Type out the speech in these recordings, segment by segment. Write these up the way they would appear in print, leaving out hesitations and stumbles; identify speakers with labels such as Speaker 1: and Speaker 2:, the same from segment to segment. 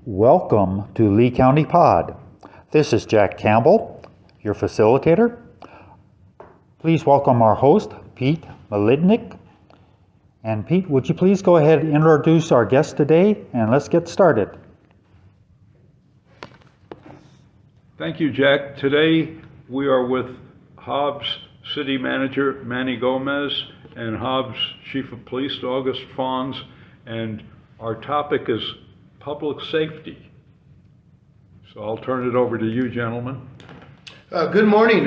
Speaker 1: Welcome to Lea County Pod. This is Jack Campbell, your facilitator. Please welcome our host, Pete Malidnik. And Pete, would you please go ahead and introduce our guest today, and let's get started.
Speaker 2: Thank you, Jack. Today we are with Hobbs City Manager Manny Gomez and Hobbs Chief of Police August Fons, and our topic is public safety. So I'll turn it over to you, gentlemen.
Speaker 3: Good morning.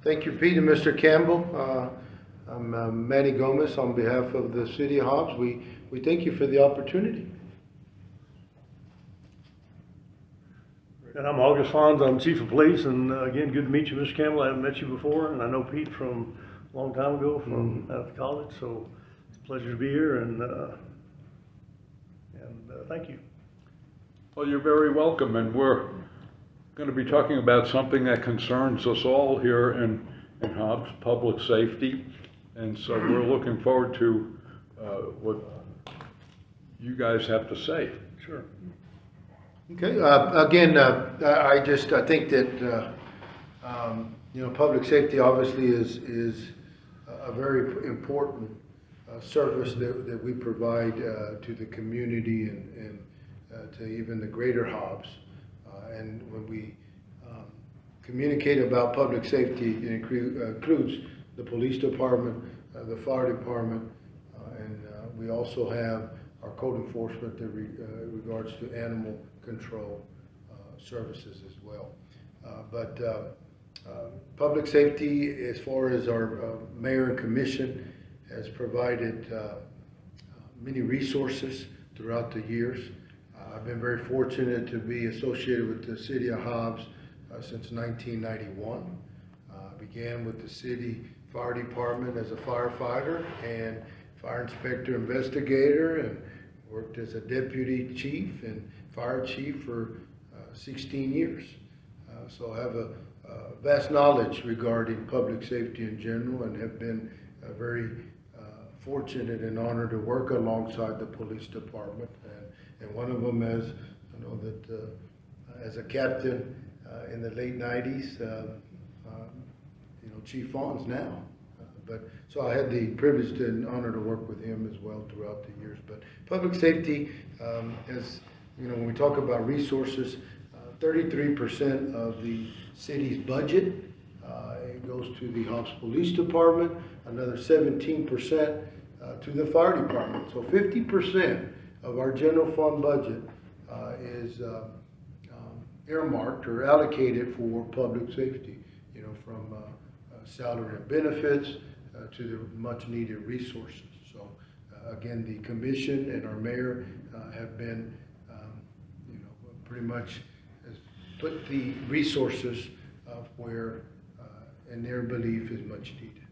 Speaker 3: Thank you, Pete and Mr. Campbell. I'm Manny Gomez on behalf of the City of Hobbs. We thank you for the opportunity.
Speaker 4: And I'm August Fons. I'm Chief of Police, and again, good to meet you, Mr. Campbell. I haven't met you before, and I know Pete from a long time ago from out of college, so it's a pleasure to be here, and thank you.
Speaker 2: Well, you're very welcome, and we're going to be talking about something that concerns us all here in Hobbs, public safety, and so we're looking forward to what you guys have to say.
Speaker 4: Sure.
Speaker 3: Okay. Again, I think that public safety obviously is a very important service that we provide to the community and to even the greater Hobbs. And when we communicate about public safety, it includes the police department, the fire department, and we also have our code enforcement that regards to animal control services as well. But public safety, as far as our mayor and commission, has provided many resources throughout the years. I've been very fortunate to be associated with the City of Hobbs since 1991. I began with the city fire department as a firefighter and fire inspector investigator, and worked as a deputy chief and fire chief for 16 years. So I have a vast knowledge regarding public safety in general, and have been very fortunate and honored to work alongside the police department. And one of them, as I know that as a captain in the late 90s, Chief Fons now. But so I had the privilege and honor to work with him as well throughout the years. But public safety, as when we talk about resources, 33% of the city's budget it goes to the Hobbs Police Department, another 17% to the fire department. So 50% of our general fund budget is earmarked or allocated for public safety, from salary and benefits to the much needed resources. So again, the commission and our mayor have been, pretty much has put the resources where in their belief is much needed.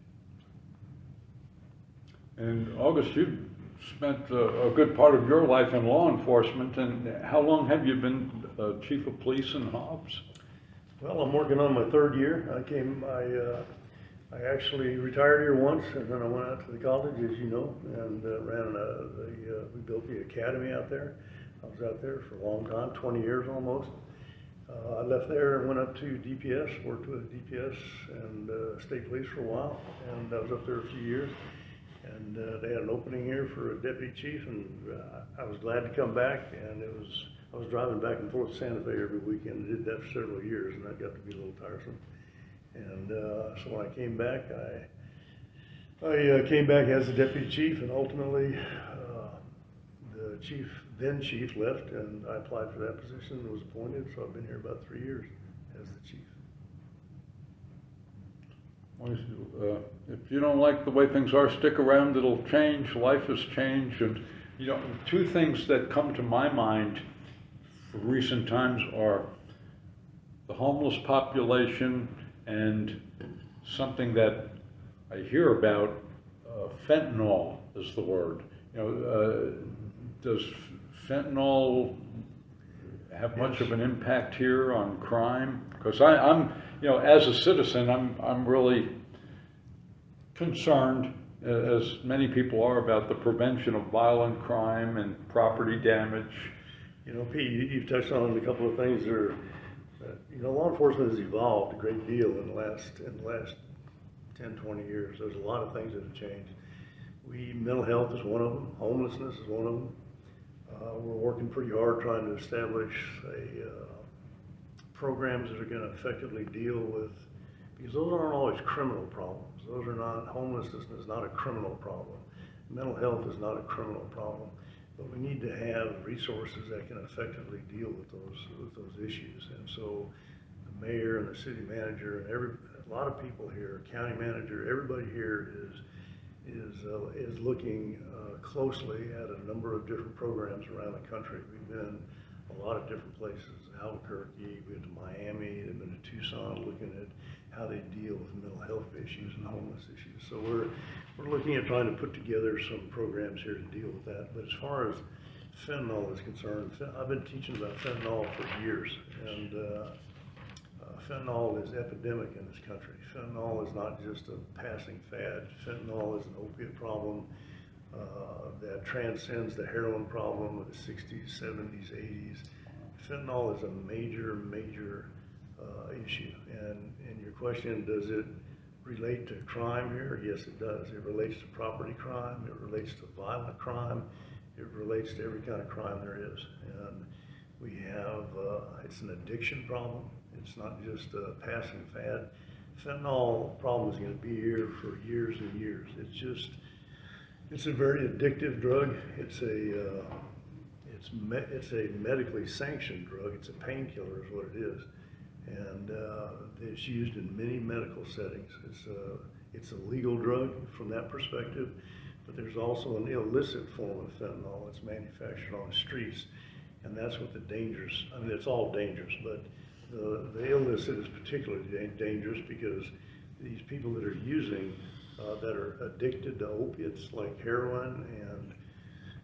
Speaker 2: And August, you've spent a good part of your life in law enforcement, and how long have you been Chief of Police in Hobbs?
Speaker 4: Well, I'm working on my third year. I actually retired here once, and then I went out to the college, as you know, and we built the academy out there. I was out there for a long time, 20 years almost. I left there and went up to DPS, worked with DPS and state police for a while, and I was up there a few years. And they had an opening here for a deputy chief, and I was glad to come back. And I was driving back and forth to Santa Fe every weekend. I did that for several years, and that got to be a little tiresome. And so when I came back, I came back as the deputy chief, and ultimately the then chief left, and I applied for that position and was appointed. So I've been here about 3 years as the chief.
Speaker 2: If you don't like the way things are, stick around. It'll change. Life has changed, and two things that come to my mind for recent times are the homeless population and something that I hear about, fentanyl is the word. You know, does fentanyl have much of an impact here on crime? Because I'm, you know, as a citizen, I'm really concerned, as many people are, about the prevention of violent crime and property damage.
Speaker 4: You know, Pete, you've touched on a couple of things that are, you know, law enforcement has evolved a great deal in the last 10, 20 years. There's a lot of things that have changed. Mental health is one of them. Homelessness is one of them. We're working pretty hard trying to establish programs that are going to effectively deal with, because those aren't always criminal problems. Those are not, homelessness is not a criminal problem. Mental health is not a criminal problem. But we need to have resources that can effectively deal with those issues. And so the mayor and the city manager and a lot of people here, county manager, everybody here is looking closely at a number of different programs around the country. We've been a lot of different places, Albuquerque, we've been to Miami, we've been to Tucson, looking at how they deal with mental health issues and homeless issues. So we're looking at trying to put together some programs here to deal with that. But as far as fentanyl is concerned, I've been teaching about fentanyl for years, and fentanyl is epidemic in this country. Fentanyl is not just a passing fad. Fentanyl is an opiate problem that transcends the heroin problem of the 60s, 70s, 80s. Fentanyl is a major issue. And your question, does it relate to crime here? Yes, it does. It relates to property crime. It relates to violent crime. It relates to every kind of crime there is. And we have, it's an addiction problem. It's not just a passing fad. Fentanyl problem is going to be here for years and years. It's a very addictive drug. It's a medically sanctioned drug. It's a painkiller is what it is. And it's used in many medical settings. It's a legal drug from that perspective, but there's also an illicit form of fentanyl that's manufactured on the streets, and that's what the dangerous, I mean, it's all dangerous, but the illicit is particularly dangerous because these people that are using, that are addicted to opiates like heroin and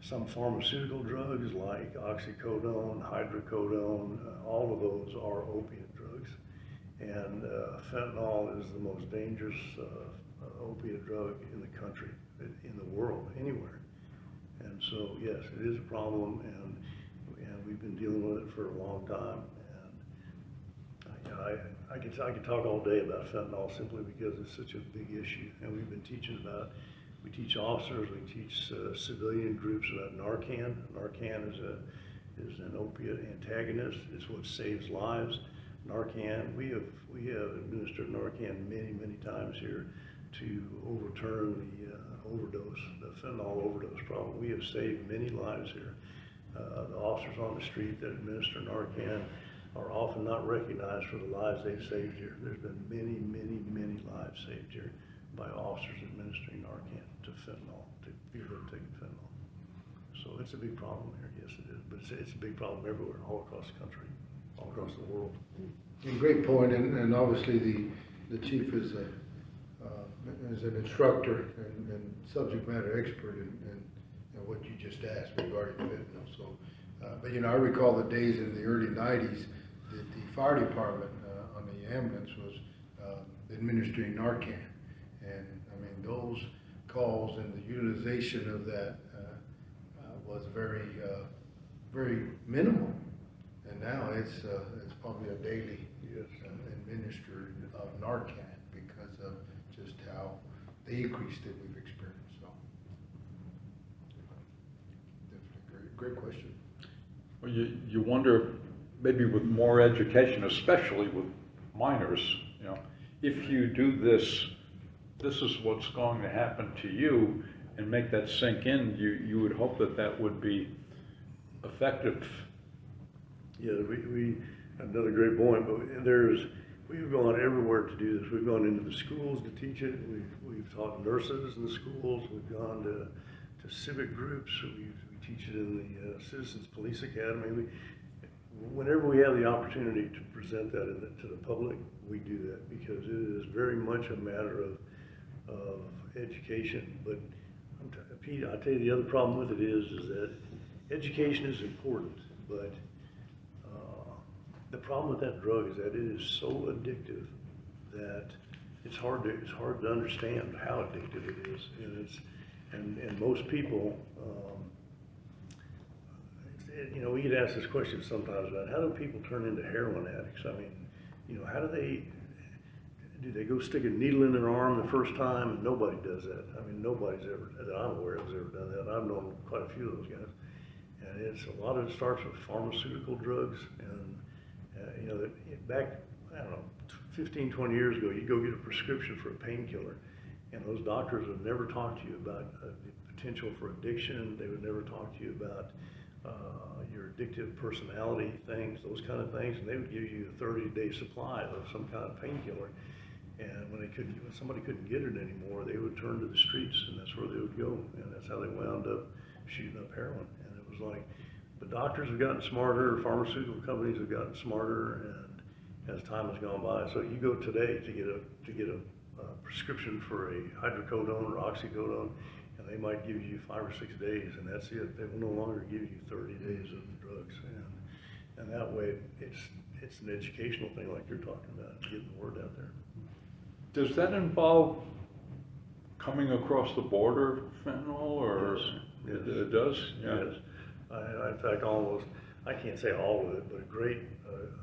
Speaker 4: some pharmaceutical drugs like oxycodone, hydrocodone, all of those are opiate drugs. And fentanyl is the most dangerous opiate drug in the country, in the world, anywhere. And so, yes, it is a problem, and we've been dealing with it for a long time. And I could talk all day about fentanyl simply because it's such a big issue, and we've been teaching about. We teach officers, we teach civilian groups about Narcan. Narcan is an opiate antagonist. It's what saves lives. Narcan, we have administered Narcan many times here to overturn the fentanyl overdose problem. We have saved many lives here. The officers on the street that administer Narcan are often not recognized for the lives they've saved here. There's been many lives saved here by officers administering Narcan to fentanyl, to people that are taking fentanyl. So it's a big problem here, yes it is, but it's a big problem everywhere, all across the country, all across the world.
Speaker 3: And great point, and obviously the chief is an instructor and subject matter expert in what you just asked regarding fentanyl. So, but you know, I recall the days in the early '90s that the fire department on the ambulance was administering Narcan. And I mean, those calls and the utilization of that was very minimal. And now it's probably a daily administered of Narcan because of just how the increase that we've experienced. So, definitely great question.
Speaker 2: Well, you wonder, maybe with more education, especially with minors, you know, if you do this, this is what's going to happen to you, and make that sink in, you would hope that would be effective.
Speaker 4: Yeah, we another great point, but we've gone everywhere to do this. We've gone into the schools to teach it. We've taught nurses in the schools. We've gone to civic groups. We teach it in the Citizens Police Academy. whenever we have the opportunity to present that to the public, we do that, because it is very much a matter of education. But Pete, I'll tell you, the other problem with it is that education is important, but the problem with that drug is that it is so addictive that it's hard to understand how addictive it is, and most people, you know, we get asked this question sometimes about how do people turn into heroin addicts. I mean, you know, how do they go stick a needle in their arm the first time? And nobody does that. I mean, nobody's ever, that I'm aware of, has ever done that. I've known quite a few of those guys, and it's a lot of it starts with pharmaceutical drugs. And you know, back, I don't know, 15, 20 years ago, you go get a prescription for a painkiller, and those doctors would never talk to you about the potential for addiction. They would never talk to you about your addictive personality things, those kind of things, and they would give you a 30-day supply of some kind of painkiller. And when somebody couldn't get it anymore, they would turn to the streets, and that's where they would go, and that's how they wound up shooting up heroin. And it was like, the doctors have gotten smarter, pharmaceutical companies have gotten smarter, and as time has gone by, so you go today to get a prescription for a hydrocodone or oxycodone, and they might give you 5 or 6 days, and that's it. They will no longer give you 30 days of the drugs, and that way it's an educational thing, like you're talking about, getting the word out there.
Speaker 2: Does that involve coming across the border, fentanyl, or?
Speaker 4: Yes.
Speaker 2: It does? Yeah.
Speaker 4: Yes. In fact, almost, I can't say all of it, but a great,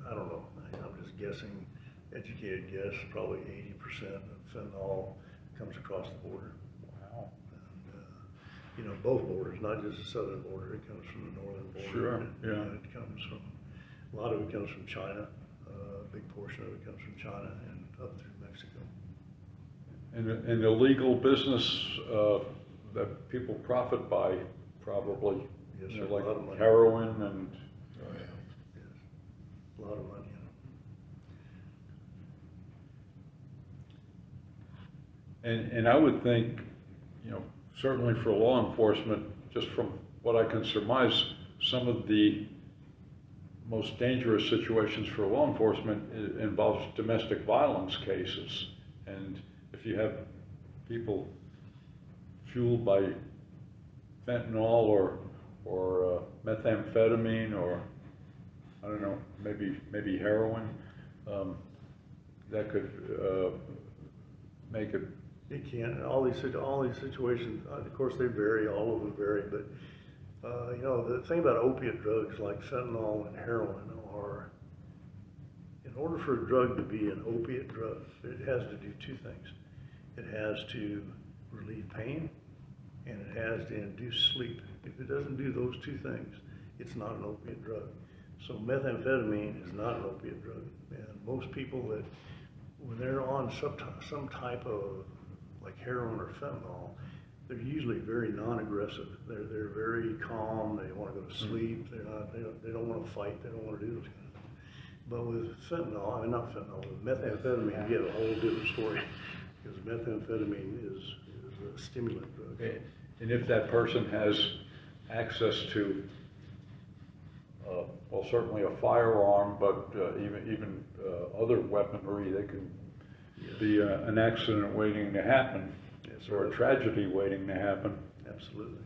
Speaker 4: I don't know, I'm just guessing, educated guess, probably 80% of fentanyl comes across the border.
Speaker 2: Wow.
Speaker 4: And, you know, both borders, not just the southern border, it comes from the northern border.
Speaker 2: Sure,
Speaker 4: And
Speaker 2: yeah.
Speaker 4: it comes from, a lot of it comes from China, a big portion of it comes from China and up through Mexico.
Speaker 2: And illegal business that people profit by, probably.
Speaker 4: Yes,
Speaker 2: You
Speaker 4: sir,
Speaker 2: know, like
Speaker 4: a lot of money.
Speaker 2: heroin and.
Speaker 4: Oh, yeah, yes, a lot of money in it.
Speaker 2: And I would think, you know, certainly for law enforcement, just from what I can surmise, some of the most dangerous situations for law enforcement involves domestic violence cases. And if you have people fueled by fentanyl or methamphetamine, or I don't know, maybe heroin, that could make it.
Speaker 4: It can. All these situations, of course, they vary. All of them vary. But you know, the thing about opiate drugs like fentanyl and heroin are, in order for a drug to be an opiate drug, it has to do 2 things. It has to relieve pain, and it has to induce sleep. If it doesn't do those 2 things, it's not an opiate drug. So methamphetamine is not an opiate drug, and most people that, when they're on some type of like heroin or fentanyl, they're usually very non-aggressive. They're very calm. They want to go to sleep. They don't want to fight. They don't want to do those kind of things. But with fentanyl, I mean not fentanyl, with methamphetamine, you get a whole different story, because methamphetamine is a stimulant drug.
Speaker 2: And if that person has access to, well, certainly a firearm, but even other weaponry, they can be an accident waiting to happen,
Speaker 4: Yes,
Speaker 2: or a tragedy waiting to happen.
Speaker 4: Absolutely.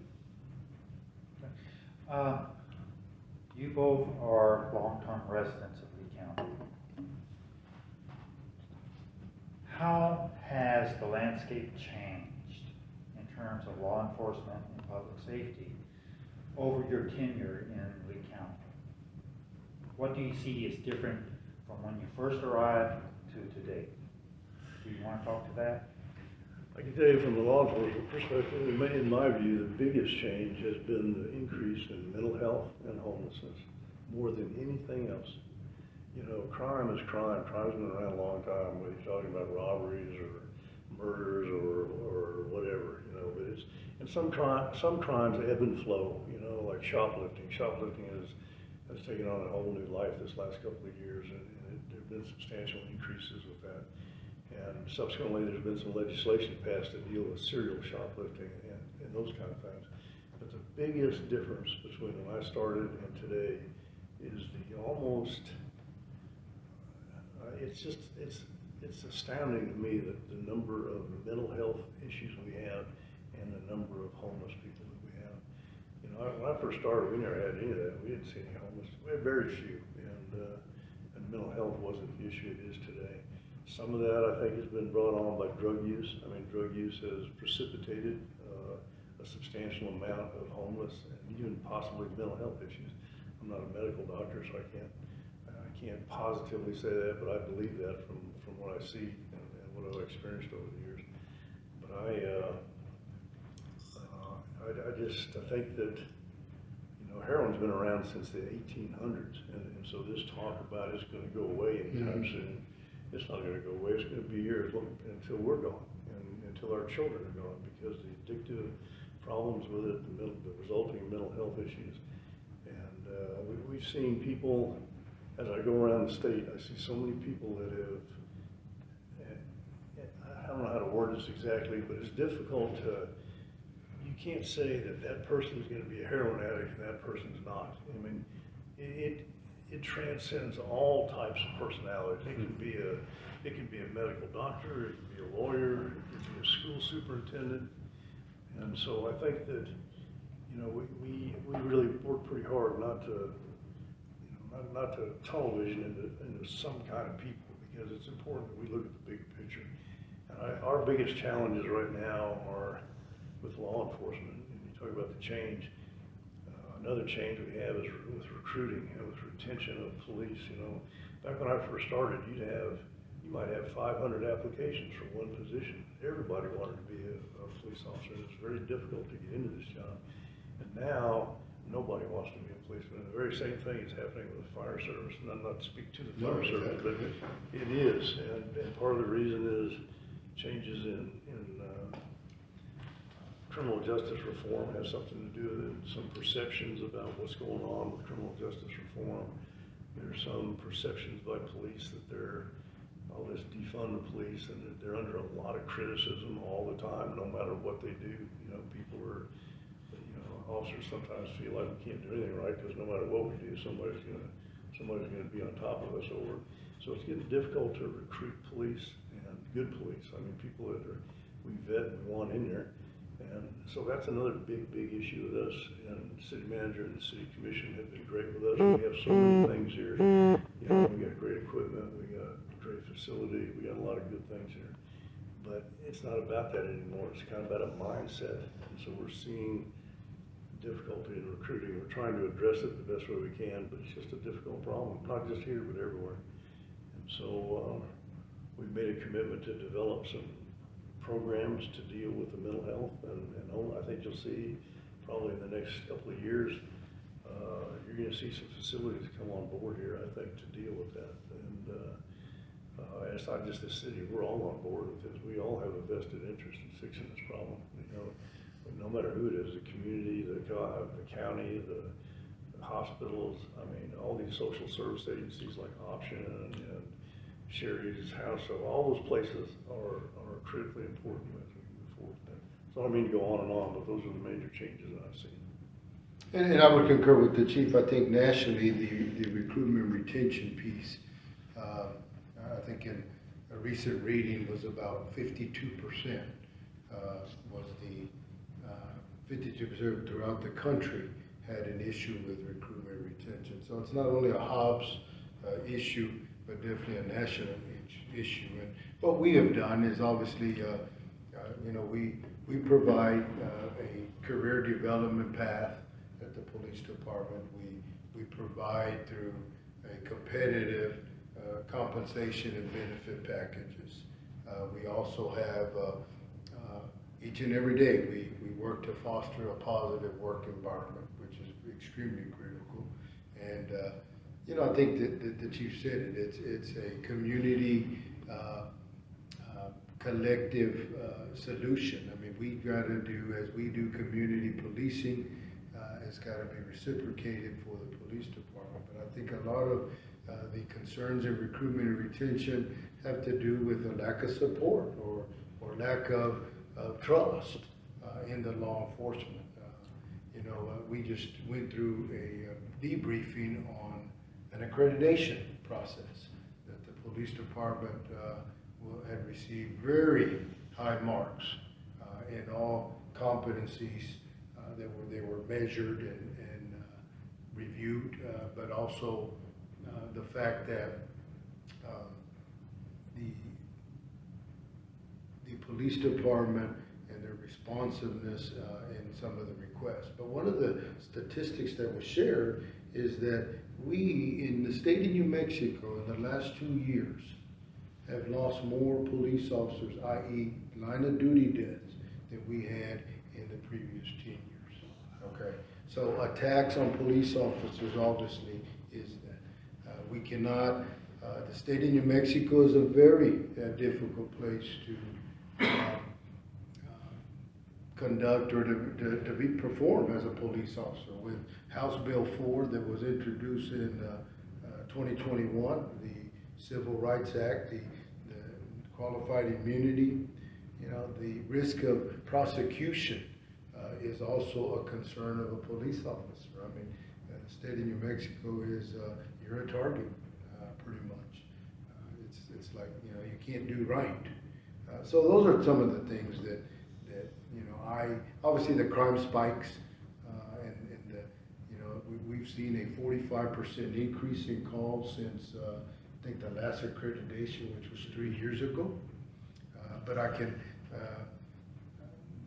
Speaker 1: You both are long-term residents of Lea County. How has the landscape changed in terms of law enforcement and public safety over your tenure in Lea County? What do you see as different from when you first arrived to today? Do you want to talk to that?
Speaker 4: I can tell you from a law enforcement perspective, in my view, the biggest change has been the increase in mental health and homelessness, more than anything else. You know, crime is crime. Crime's been around a long time, whether you're talking about robberies or murders or whatever, you know, but and some crimes ebb and flow, you know, like shoplifting. Shoplifting has taken on a whole new life this last couple of years, and there have been substantial increases with that. And subsequently, there's been some legislation passed to deal with serial shoplifting and those kind of things. But the biggest difference between when I started and today is the almost, it's astounding to me that the number of mental health issues we have and the number of homeless people that we have. You know, when I first started, we never had any of that. We didn't see any homeless. We had very few, and mental health wasn't the issue it is today. Some of that, I think, has been brought on by drug use. I mean, drug use has precipitated a substantial amount of homeless and even possibly mental health issues. I'm not a medical doctor, so I can't positively say that, but I believe that from what I see and what I've experienced over the years. But I think that, you know, heroin's been around since the 1800s, and so this talk about it's going to go away anytime soon, it's not going to go away. It's going to be years until we're gone, and until our children are gone, because the addictive problems with it, the resulting mental health issues. And we've seen people, as I go around the state, I see so many people that have, I don't know how to word this exactly, but it's difficult to, you can't say that that person is going to be a heroin addict and that person's not. I mean, it transcends all types of personalities. It can be a medical doctor, it can be a lawyer, it can be a school superintendent. And so I think that, you know, we really work pretty hard not to tunnel vision into some kind of people, because it's important that we look at the big picture. And our biggest challenges right now are with law enforcement. And you talk about the change. Another change we have is with recruiting and with retention of police. You know, back when I first started, you might have 500 applications for one position. Everybody wanted to be a police officer. It's very difficult to get into this job. And now, nobody wants to be a policeman. And the very same thing is happening with the fire service. And I'm not to speak to the fire service, but it is. And part of the reason is changes in criminal justice reform has something to do with it. Some perceptions about what's going on with criminal justice reform. There's some perceptions by police that all this defund the police, and that they're under a lot of criticism all the time, no matter what they do. You know, people are, officers sometimes feel like we can't do anything right, because no matter what we do, somebody's gonna be on top of us over. So it's getting difficult to recruit police, and good police. I mean, people that we vet and we want in there. And so that's another big issue with us. And the city manager and the city commission have been great with us. We have so many things here. You know, we got great equipment, we got a great facility, we got a lot of good things here. But it's not about that anymore. It's kind of about a mindset. And so we're seeing difficulty in recruiting. We're trying to address it the best way we can, but it's just a difficult problem, not just here, but everywhere. And so we've made a commitment to develop some programs to deal with the mental health, and I think you'll see probably in the next couple of years, you're going to see some facilities come on board here, I think, to deal with that. And it's not just the city, we're all on board with this. We all have a vested interest in fixing this problem. You know, no matter who it is, the community, the county, the hospitals, I mean, all these social service agencies like Option and Sherry's House, so all those places are critically important as we move forward. So I don't mean to go on, but those are the major changes that I've seen.
Speaker 3: And I would concur with the chief. I think nationally, the recruitment retention piece, I think in a recent reading was about 52% was the 52% throughout the country had an issue with recruitment retention. So it's not only a Hobbs issue, but definitely a national issue. And what we have done is obviously, we provide a career development path at the police department. We provide through a competitive compensation and benefit packages. We also have each and every day we work to foster a positive work environment, which is extremely critical. And I think that the chief said it. It's a community collective solution. I mean, we got to do, as we do community policing, it's got to be reciprocated for the police department. But I think a lot of the concerns in recruitment and retention have to do with a lack of support or lack of trust in the law enforcement. We just went through a debriefing on an accreditation process that the police department had received very high marks in all competencies they were measured and reviewed, but also the fact that the police department and their responsiveness in some of the requests. But one of the statistics that was shared is that we, in the state of New Mexico, in the last 2 years, have lost more police officers, i.e. line of duty deaths, than we had in the previous 10 years. Okay, so attacks on police officers obviously is that. We cannot, the state of New Mexico is a very difficult place to conduct or to perform as a police officer. With House Bill 4 that was introduced in 2021, the Civil Rights Act, the qualified immunity, you know, the risk of prosecution is also a concern of a police officer. I mean, the state of New Mexico is, you're a target, pretty much. It's like, you know, you can't do right. So those are some of the things that you know, obviously the crime spikes, and the, you know, we've seen a 45% increase in calls since, I think the last accreditation, which was 3 years ago. But I can,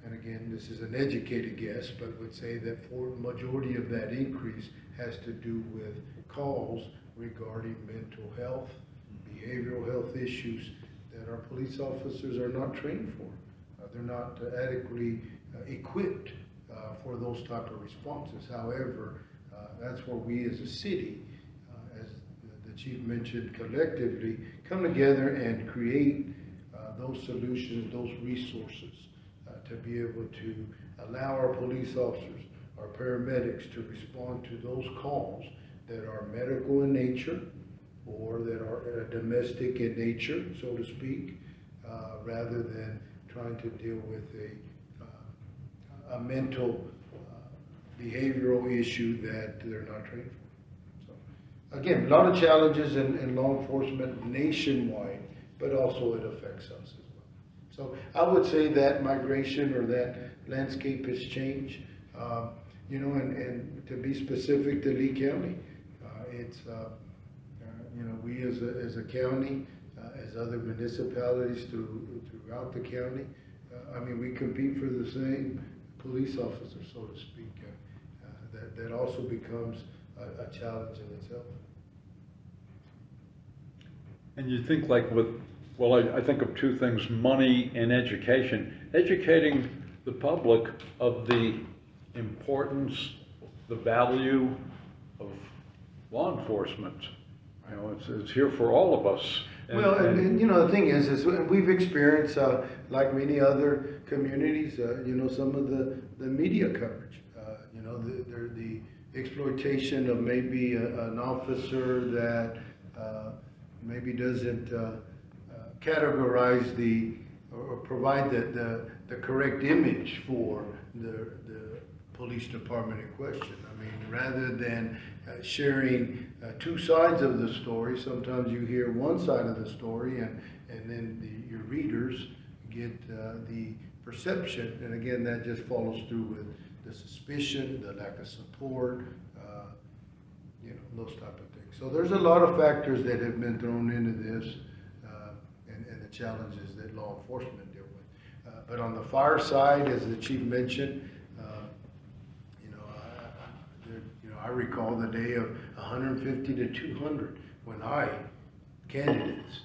Speaker 3: and again, this is an educated guess, but would say that for the majority of that increase has to do with calls regarding mental health, behavioral health issues that our police officers are not trained for. They're not adequately equipped for those type of responses. However, that's where we as a city, as the chief mentioned, collectively come together and create those solutions, those resources to be able to allow our police officers, our paramedics to respond to those calls that are medical in nature or that are domestic in nature, so to speak, rather than trying to deal with a mental behavioral issue that they're not trained for. So, again, a lot of challenges in law enforcement nationwide, but also it affects us as well. So I would say that migration or that landscape has changed. You know, and to be specific to Lea County, it's, you know, we as a county, as other municipalities throughout the county, I mean, we compete for the same police officer, so to speak. That also becomes a challenge in itself.
Speaker 2: And you think like with, well, I think of two things, money and education. Educating the public of the importance, the value of law enforcement. You know, it's here for all of us.
Speaker 3: And you know, the thing is we've experienced, like many other communities, you know, some of the media coverage. You know, the exploitation of maybe an officer that maybe doesn't categorize or provide the correct image for the police department in question. I mean, rather than sharing two sides of the story, sometimes you hear one side of the story and then your readers get the perception, and again, that just follows through with the suspicion, the lack of support, you know, those type of things. So there's a lot of factors that have been thrown into this and the challenges that law enforcement deal with. But on the fire side, as the chief mentioned, I recall the day of 150 to 200 when candidates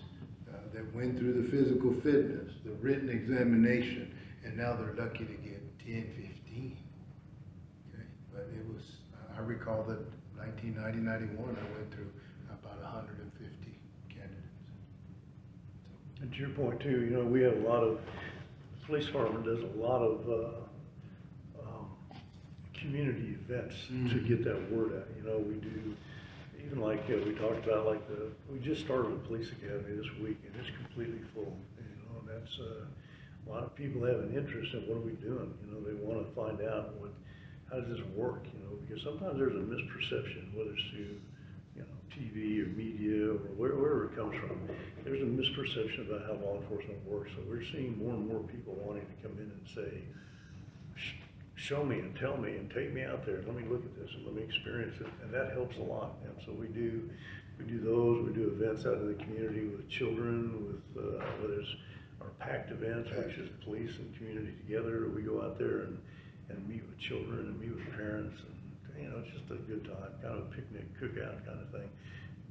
Speaker 3: that went through the physical fitness, the written examination, and now they're lucky to get 10, 15. Okay? But it was, I recall that 1990, 91, I went through about 150 candidates.
Speaker 4: And to your point too, you know, we have a lot of, the police department does a lot of community events to get that word out. You know, we do, even like we talked about, like we just started a police academy this week and it's completely full. You know, and that's a lot of people have an interest in what are we doing. You know, they want to find out how does this work. You know, because sometimes there's a misperception, whether it's to, you know, TV or media or wherever it comes from, there's a misperception about how law enforcement works. So we're seeing more and more people wanting to come in and say, show me and tell me and take me out there. Let me look at this and let me experience it. And that helps a lot. And so we do those. We do events out in the community with children, with whether it's our packed events, which is police and community together. We go out there and meet with children and meet with parents. And, it's just a good time, kind of a picnic, cookout kind of thing.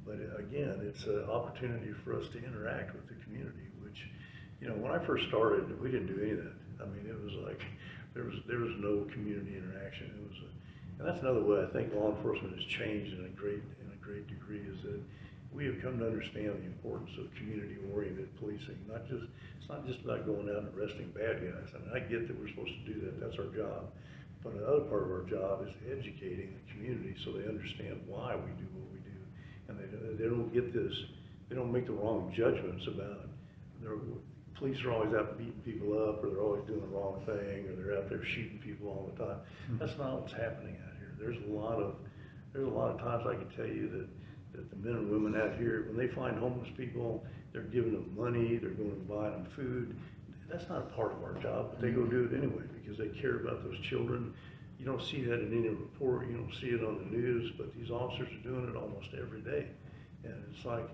Speaker 4: But again, it's an opportunity for us to interact with the community, which, when I first started, we didn't do any of that. I mean, it was like, there was no community interaction. And that's another way I think law enforcement has changed in a great degree, is that we have come to understand the importance of community-oriented policing. It's not just about going out and arresting bad guys. I mean, I get that we're supposed to do that. That's our job. But another part of our job is educating the community so they understand why we do what we do, and they don't get this. They don't make the wrong judgments about. Police are always out beating people up, or they're always doing the wrong thing, or they're out there shooting people all the time. That's not what's happening out here. There's a lot of times I can tell you that the men and women out here, when they find homeless people, they're giving them money, they're going and buying them food. That's not a part of our job, but they go do it anyway because they care about those children. You don't see that in any report, you don't see it on the news, but these officers are doing it almost every day. And it's like,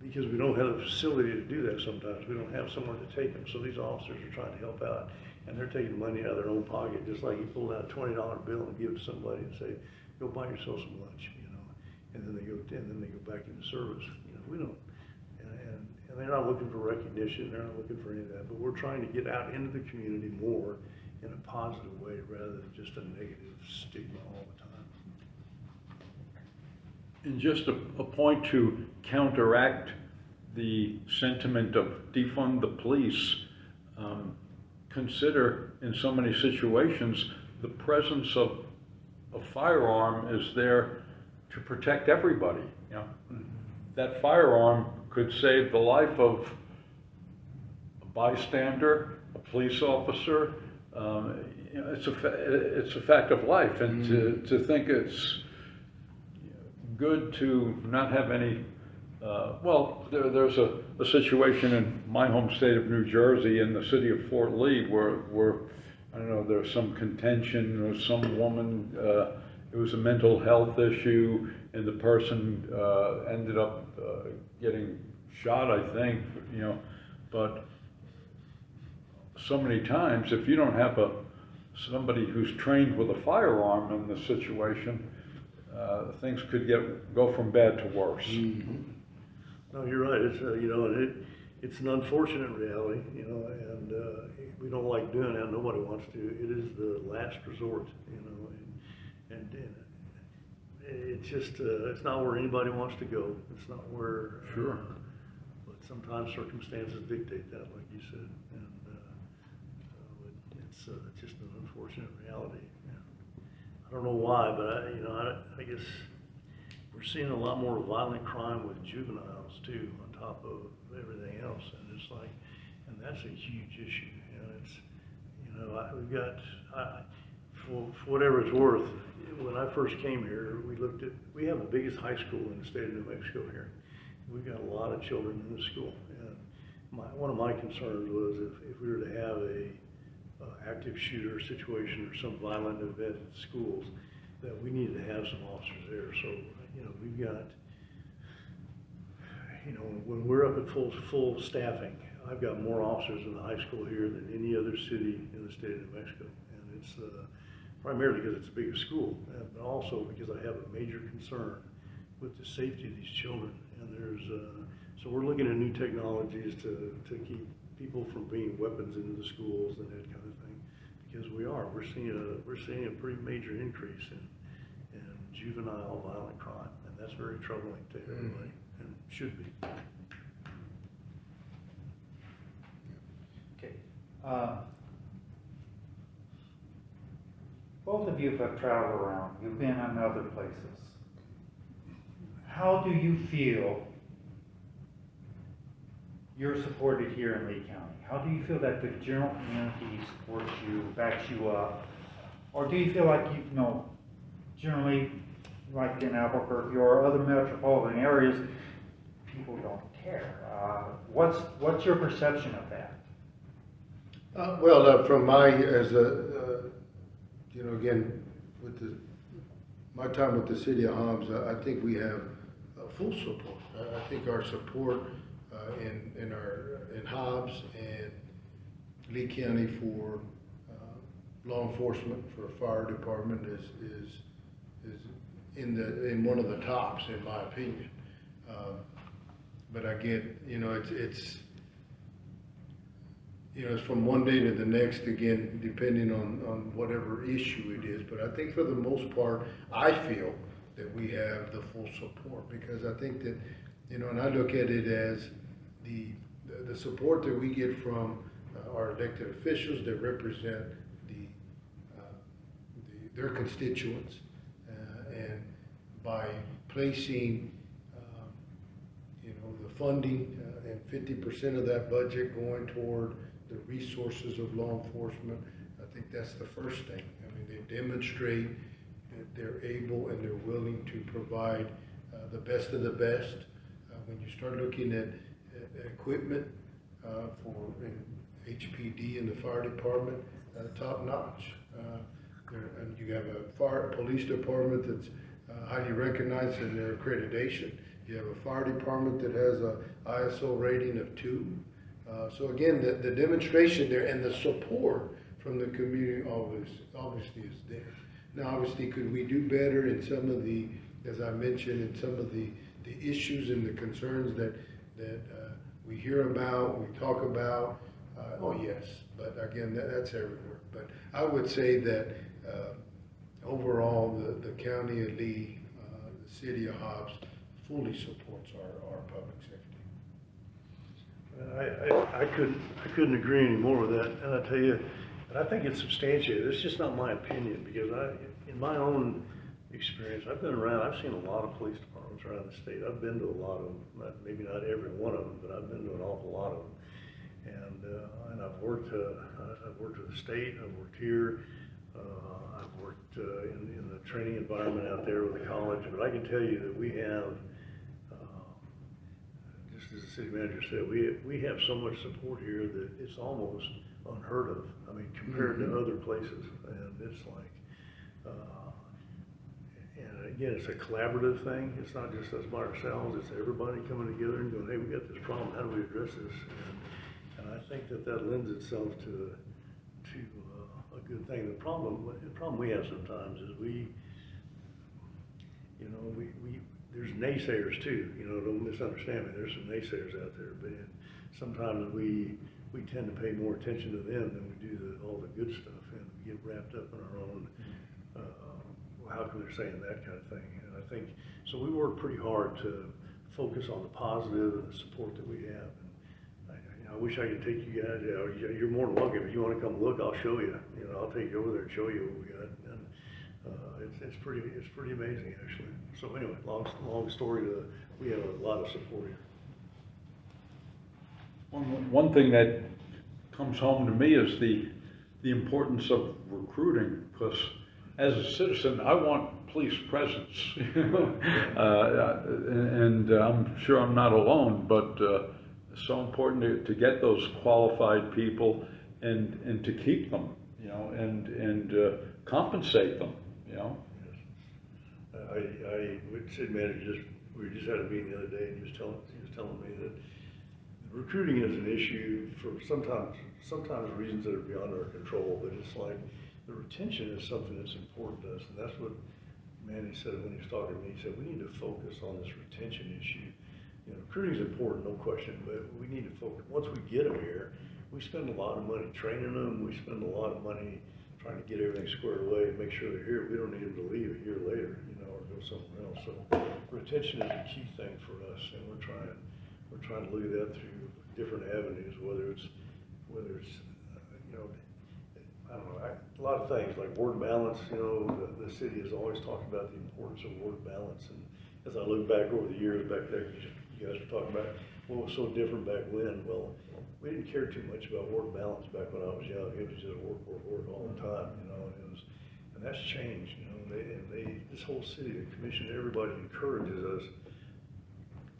Speaker 4: because we don't have the facility to do that sometimes, we don't have somewhere to take them, so these officers are trying to help out, and they're taking money out of their own pocket, just like you pull out a $20 bill and give it to somebody and say, go buy yourself some lunch, and then they go back into service. We don't, and they're not looking for recognition, they're not looking for any of that, but we're trying to get out into the community more in a positive way rather than just a negative stigma all the time.
Speaker 2: And just a point to counteract the sentiment of defund the police, consider in so many situations the presence of a firearm is there to protect everybody. That firearm could save the life of a bystander, a police officer. It's a fact of life, and to think it's good to not have any. There's a situation in my home state of New Jersey, in the city of Fort Lee, where I don't know, there's some contention. There was some woman. It was a mental health issue, and the person ended up getting shot, I think. But so many times, if you don't have somebody who's trained with a firearm in the situation, things could go from bad to worse.
Speaker 4: Mm-hmm. No, you're right. It's it's an unfortunate reality, and we don't like doing that. Nobody wants to. It is the last resort, and it's just it's not where anybody wants to go. It's not where.
Speaker 2: Sure.
Speaker 4: But sometimes circumstances dictate that, like you said, and it's just an unfortunate reality. I don't know why, but I guess we're seeing a lot more violent crime with juveniles too, on top of everything else, and it's like, and that's a huge issue. We've got, for whatever it's worth, when I first came here, we have the biggest high school in the state of New Mexico here. We've got a lot of children in the school, and one of my concerns was if we were to have a active shooter situation or some violent event at schools, that we needed to have some officers there. So, we've got, when we're up at full staffing, I've got more officers in the high school here than any other city in the state of New Mexico. And it's primarily because it's the biggest school, but also because I have a major concern with the safety of these children. And so we're looking at new technologies to keep people from bringing weapons into the schools and that kind of thing, because we're seeing a pretty major increase in juvenile violent crime, and that's very troubling to everybody, and should be.
Speaker 1: Okay. Both of you have traveled around. You've been in other places. How do you feel you're supported here in Lea County? How do you feel that the general community supports you, backs you up? Or do you feel like, generally like in Albuquerque or other metropolitan areas, people don't care. What's your perception of that?
Speaker 3: From my, again, with my time with the city of Hobbs, I think we have full support. I think our support in Hobbs and Lea County for law enforcement, for fire department is in one of the tops, in my opinion. But again, it's from one day to the next, again, depending on whatever issue it is. But I think for the most part, I feel that we have the full support, because I think that, and I look at it as the support that we get from our elected officials that represent their constituents, and by placing, the funding and 50% of that budget going toward the resources of law enforcement, I think that's the first thing. I mean, they demonstrate that they're able and they're willing to provide the best of the best. When you start looking at equipment for HPD and the fire department, top notch. And you have a police department that's highly recognized in their accreditation. You have a fire department that has a ISO rating of 2. So again, the demonstration there and the support from the community obviously is there. Now, obviously, could we do better in some of the, as I mentioned, in some of the issues and the concerns that we hear about, we talk about? Oh yes, but again, that's everywhere. But I would say that overall, the county of Lee, the city of Hobbs, fully supports our public safety.
Speaker 4: I couldn't agree any more with that. And I tell you, and I think it's substantiated. It's just not my opinion, because in my own experience, I've been around. I've seen a lot of police departments around the state. I've been to a lot of them. Maybe not every one of them, but I've been to an awful lot of them. And I've worked with the state. I've worked here. I've worked in the training environment out there with the college. But I can tell you that we have, just as the city manager said, we have so much support here that it's almost unheard of. I mean, compared to other places, and it's like, and again, it's a collaborative thing. It's not just us by ourselves. It's everybody coming together and going, hey, we got this problem. How do we address this? And I think that lends itself to a good thing. The problem we have sometimes is there's naysayers too. Don't misunderstand me. There's some naysayers out there, but sometimes we tend to pay more attention to them than we do all the good stuff, and we get wrapped up in our own. How come they're saying that kind of thing? And I think so. We work pretty hard to focus on the positive and the support that we have. I wish I could take you guys. You're more than welcome. If you want to come look, I'll show you. I'll take you over there and show you what we got. And it's pretty amazing, actually. So anyway, long story. We have a lot of support here.
Speaker 2: One thing that comes home to me is the importance of recruiting, because as a citizen, I want police presence, and I'm sure I'm not alone, but it's so important to get those qualified people and to keep them, and compensate them,
Speaker 4: Yes. City manager we just had a meeting the other day, and he was telling me that recruiting is an issue for sometimes reasons that are beyond our control, but it's like the retention is something that's important to us, and that's what Manny said when he was talking to me. He said we need to focus on this retention issue. Recruiting is important, no question, but we need to focus. Once we get them here, we spend a lot of money training them. We spend a lot of money trying to get everything squared away and make sure they're here. We don't need them to leave a year later, or go somewhere else. So retention is a key thing for us, and we're trying to look at that through different avenues, whether it's I don't know, a lot of things like ward balance. The city has always talked about the importance of ward balance, and as I look back over the years back there, you guys were talking about what was so different back when. Well, we didn't care too much about ward balance back when I was young. It was just work all the time, and And that's changed, you know, this whole city, the commission, everybody encourages us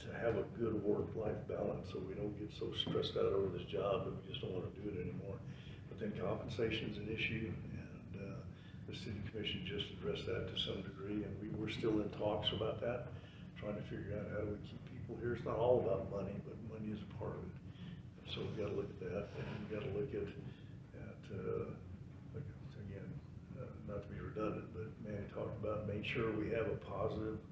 Speaker 4: to have a good work-life balance, so we don't get so stressed out over this job that we just don't wanna do it anymore. But then compensation's an issue, and, the city commission just addressed that to some degree, and we're still in talks about that, trying to figure out how do we keep people here. It's not all about money, but money is a part of it. And so we gotta look at that, and we gotta look at, like, again, not to be redundant, but Manny talked about make sure we have a positive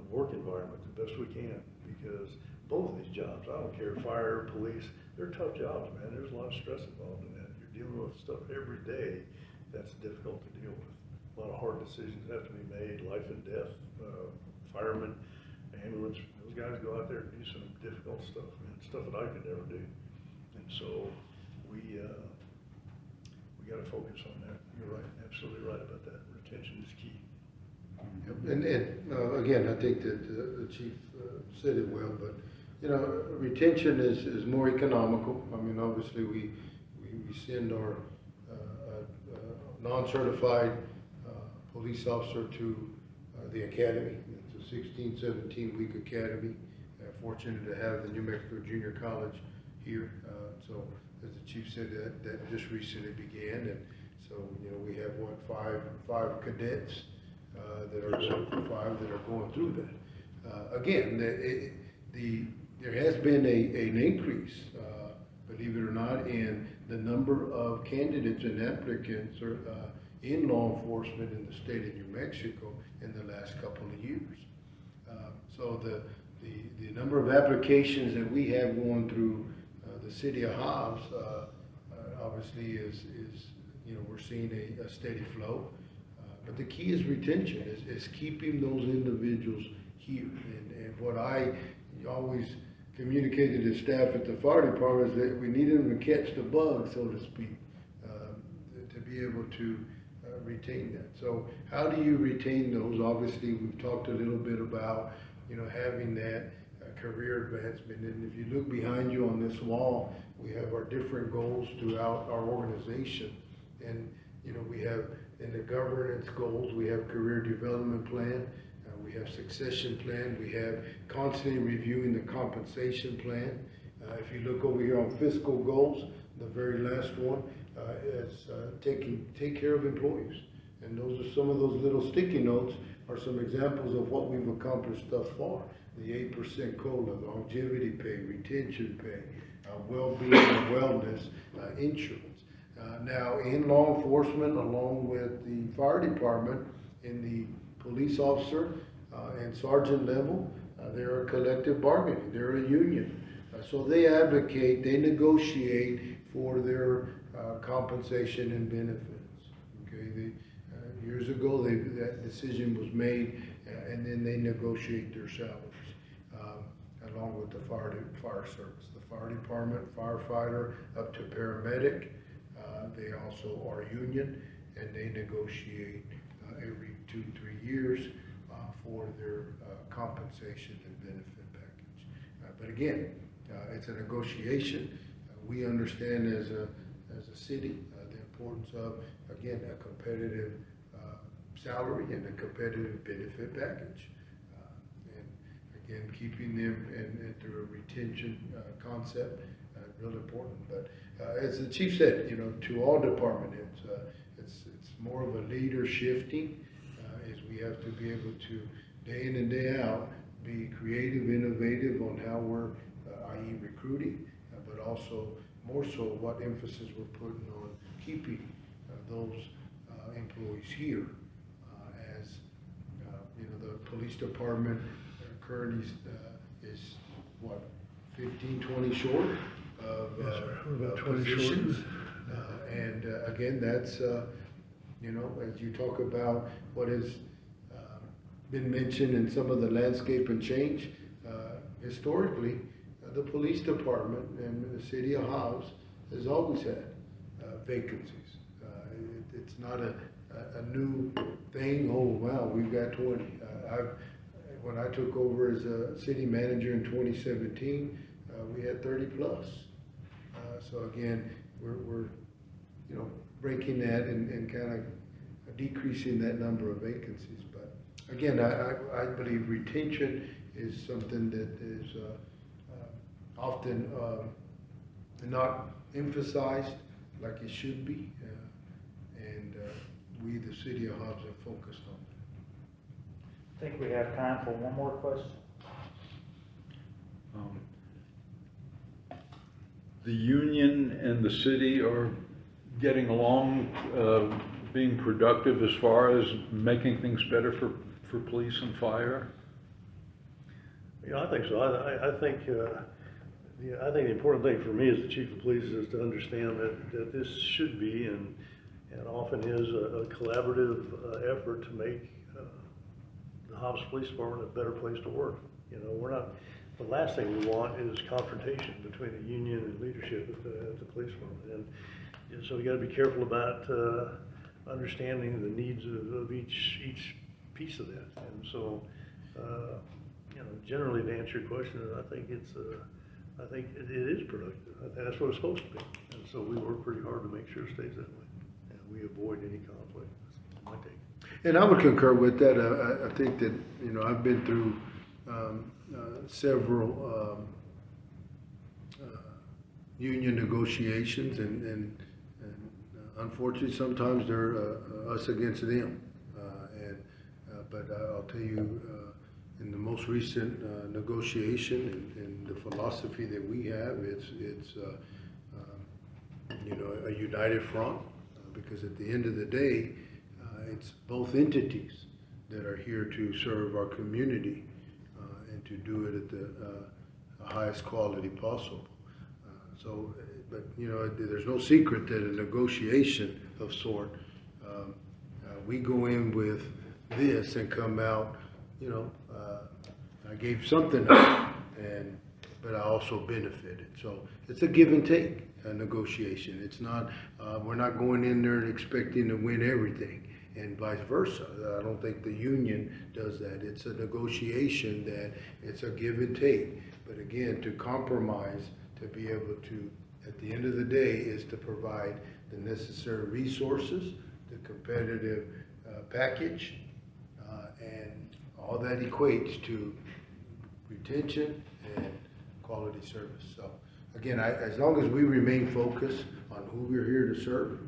Speaker 4: work environment the best we can, because both of these jobs, I don't care, fire, police, they're tough jobs, man. There's a lot of stress involved in that. You're dealing with stuff every day that's difficult to deal with. A lot of hard decisions have to be made, life and death, firemen, ambulance, those guys go out there and do some difficult stuff, man, stuff that I could never do. And so we gotta focus on that. You're right, absolutely right about that. Retention is key.
Speaker 3: Yep. And again, I think that the chief said it well, but, you know, retention is more economical. I mean, obviously, we send our non-certified police officer to the academy. It's a 16, 17-week academy. Fortunate to have the New Mexico Junior College here. So, as the chief said, that just recently began, and so, you know, we have five cadets that are going through that. Again, there has been an increase, believe it or not, in the number of candidates and applicants in law enforcement in the state of New Mexico in the last couple of years. So the number of applications that we have going through the city of Hobbs obviously is, you know, we're seeing a steady flow. But the key is retention, is keeping those individuals here. And what I always communicated to staff at the fire department is that we need them to catch the bug, so to speak, to be able to retain that. So how do you retain those? Obviously, we've talked a little bit about, you know, having that career advancement. And if you look behind you on this wall, we have our different goals throughout our organization. And, you know, we have in the governance goals, we have career development plan, we have succession plan, we have constantly reviewing the compensation plan. If you look over here on fiscal goals, the very last one is take care of employees. And those are some of those little sticky notes are some examples of what we've accomplished thus far. The 8% COLA, longevity pay, retention pay, well-being and wellness, insurance. Now, in law enforcement, along with the fire department, in the police officer and sergeant level, they're a collective bargaining, they're a union. So they advocate, they negotiate for their compensation and benefits. Okay, years ago, that decision was made, and then they negotiate their salaries, along with the fire service. The fire department, firefighter, up to paramedic, they also are union, and they negotiate every 2-3 years for their compensation and benefit package. But again, it's a negotiation. We understand as a city the importance of, again, a competitive salary and a competitive benefit package. And again, keeping them and through a retention concept, real important. But as the chief said, you know, to all department heads, it's more of a leader shifting, is we have to be able to, day in and day out, be creative, innovative on how we're, i.e. recruiting, but also more so what emphasis we're putting on keeping those employees here. As you know, the police department currently is what, 15-20 short of
Speaker 4: Yes, sir. We're about 20
Speaker 3: positions.
Speaker 4: short.
Speaker 3: And again, that's you know, as you talk about what has been mentioned in some of the landscape and change, historically, the police department and the city of Hobbs has always had vacancies. It's not a new thing. Oh wow, we've got 20. When I took over as a city manager in 2017, we had 30 plus. So again, we're you know, breaking that and kind of decreasing that number of vacancies. But again, I believe retention is something that is often not emphasized like it should be, and we, the city of Hobbs, have focused on it.
Speaker 1: I think we have time for one more question.
Speaker 2: The union and the city are getting along, being productive as far as making things better for police and fire?
Speaker 4: I think so. I think the important thing for me as the chief of police is to understand that this should be and often is a collaborative effort to make the Hobbs Police Department a better place to work. We're not. The last thing we want is confrontation between the union and leadership at the police department, and so we got to be careful about understanding the needs of each piece of that. And so, generally, to answer your question, I think it is productive. That's what it's supposed to be, and so we work pretty hard to make sure it stays that way, and we avoid any conflict. That's my take.
Speaker 3: And I would concur with that. I think that, I've been through several union negotiations, and unfortunately sometimes they're us against them. But I'll tell you, in the most recent negotiation and the philosophy that we have, it's a united front, because at the end of the day, it's both entities that are here to serve our community and to do it at the highest quality possible. But there's no secret that a negotiation of sort, we go in with this and come out, I gave something up, but I also benefited. So it's a give and take, a negotiation. It's not, we're not going in there expecting to win everything, and vice versa. I don't think the union does that. It's a negotiation that it's a give and take. But again, to compromise, to be able to, at the end of the day, is to provide the necessary resources, the competitive package, and all that equates to retention and quality service. So again, as long as we remain focused on who we're here to serve,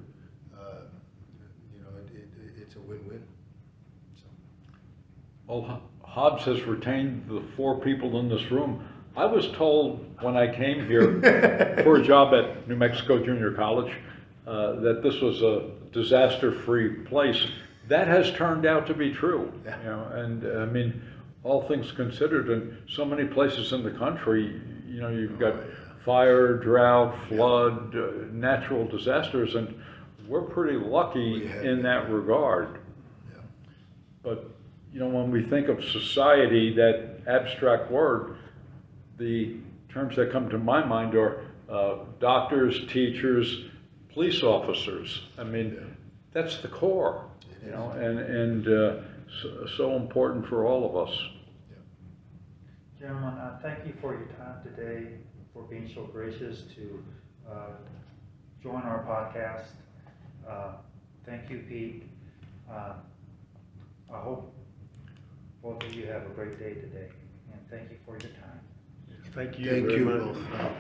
Speaker 3: it's a win-win. So.
Speaker 2: Well, Hobbs has retained the 4 people in this room. I was told when I came here for a job at New Mexico Junior College that this was a disaster-free place. That has turned out to be true.
Speaker 3: Yeah.
Speaker 2: And I mean, all things considered, in so many places in the country, you've got fire, drought, flood, natural disasters, and we're pretty lucky in that regard.
Speaker 3: Yeah.
Speaker 2: But when we think of society, that abstract word, the terms that come to my mind are doctors, teachers, police officers. I mean, that's the core, and so important for all of us.
Speaker 1: Gentlemen, thank you for your time today, for being so gracious to join our podcast. Thank you, Pete. I hope both of you have a great day today, and thank you for your time.
Speaker 4: Thank you
Speaker 3: Thank
Speaker 4: very
Speaker 3: you
Speaker 4: much.
Speaker 3: both.